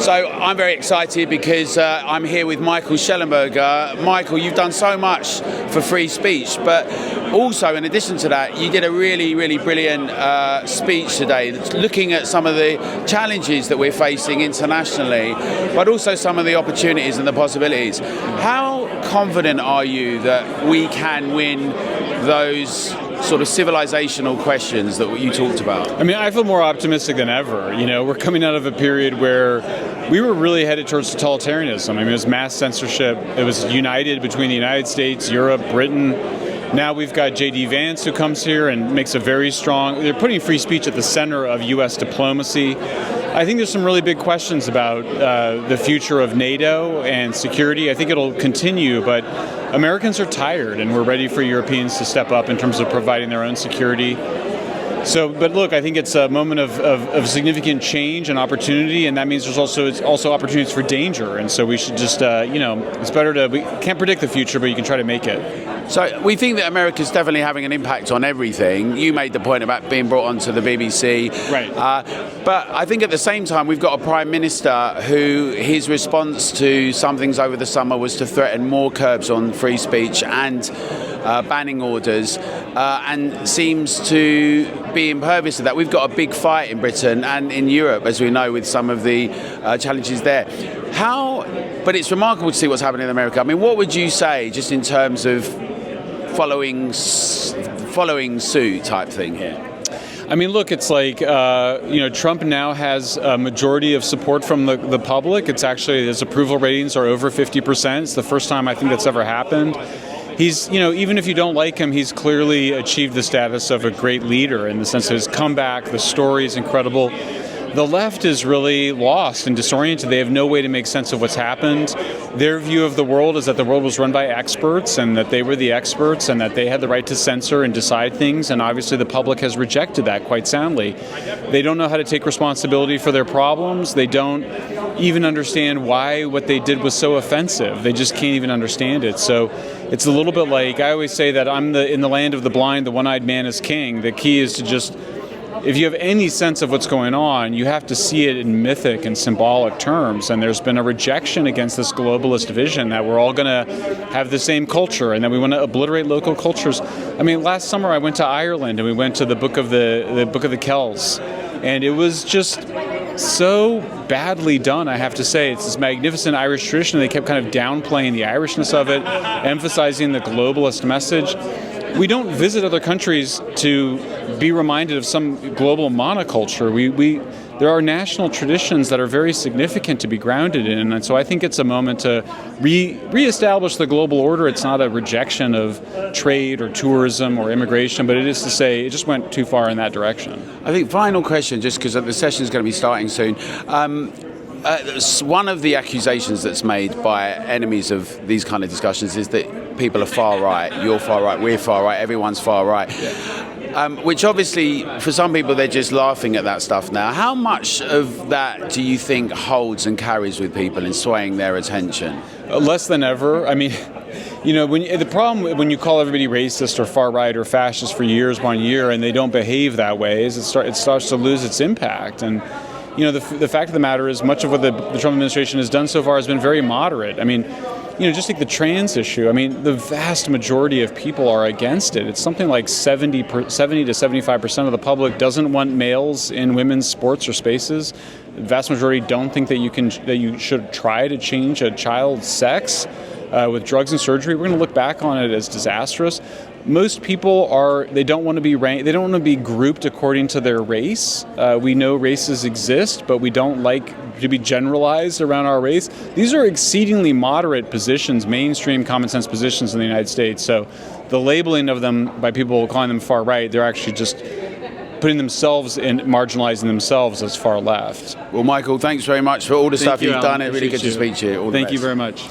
So I'm very excited because I'm here with Michael Shellenberger. Michael, you've done so much for free speech, but also in addition to that, you did a really, really brilliant speech today looking at some of the challenges that we're facing internationally, but also some of the opportunities and the possibilities. How confident are you that we can win those sort of civilizational questions that you talked about? I mean, I feel more optimistic than ever. You know, we're coming out of a period where we were really headed towards totalitarianism. I mean, it was mass censorship. It was united between the United States, Europe, Britain. Now we've got J.D. Vance who comes here and makes a very strong, they're putting free speech at the center of U.S. diplomacy. I think there's some really big questions about the future of NATO and security. I think it'll continue, but Americans are tired and we're ready for Europeans to step up in terms of providing their own security. So, but look, I think it's a moment of significant change and opportunity, and that means there's also opportunities for danger. And so we should just, it's better to, we can't predict the future, but you can try to make it. So we think that America's definitely having an impact on everything. You made the point about being brought onto the BBC. Right. But I think at the same time, we've got a Prime Minister who his response to some things over the summer was to threaten more curbs on free speech and banning orders, and seems to be impervious to that. We've got a big fight in Britain and in Europe, as we know, with some of the challenges there. But it's remarkable to see what's happening in America. I mean, what would you say, just in terms of following suit type thing here? I mean, look, it's like, Trump now has a majority of support from the public. It's actually, his approval ratings are over 50%. It's the first time I think that's ever happened. He's, even if you don't like him, he's clearly achieved the status of a great leader in the sense of his comeback. The story is incredible. The left is really lost and disoriented. They have no way to make sense of what's happened. Their view of the world is that the world was run by experts and that they were the experts and that they had the right to censor and decide things. And obviously the public has rejected that quite soundly. They don't know how to take responsibility for their problems. They don't even understand why what they did was so offensive. They just can't even understand it. So it's a little bit like, I always say that in the land of the blind, the one-eyed man is king. The key is to just, if you have any sense of what's going on, you have to see it in mythic and symbolic terms. And there's been a rejection against this globalist vision that we're all going to have the same culture and that we want to obliterate local cultures. I mean, last summer I went to Ireland and we went to the Book of the Kells, and it was just so badly done, I have to say. It's this magnificent Irish tradition. They kept kind of downplaying the Irishness of it, emphasizing the globalist message. We don't visit other countries to be reminded of some global monoculture. There are national traditions that are very significant to be grounded in, and so I think it's a moment to reestablish the global order. It's not a rejection of trade or tourism or immigration, but it is to say it just went too far in that direction. I think final question, just because the session is going to be starting soon. One of the accusations that's made by enemies of these kind of discussions is that people are far right, you're far right, we're far right, everyone's far right. Which obviously, for some people, they're just laughing at that stuff now. How much of that do you think holds and carries with people in swaying their attention? Less than ever. I mean, the problem when you call everybody racist or far right or fascist for years upon year and they don't behave that way is it starts to lose its impact. And the fact of the matter is much of what the Trump administration has done so far has been very moderate. I mean, just take the trans issue. I mean, the vast majority of people are against it. It's something like 70 to 75% of the public doesn't want males in women's sports or spaces. The vast majority don't think that you should try to change a child's sex with drugs and surgery. We're going to look back on it as disastrous. Most people they don't want to be ranked, they don't want to be grouped according to their race. We know races exist, but we don't like to be generalized around our race. These are exceedingly moderate positions, mainstream common sense positions in the United States. So the labeling of them by people calling them far right, they're actually just putting themselves and marginalizing themselves as far left. Well, Michael, thanks very much for all the stuff you've done. It's really good to speak to you. Thank you very much.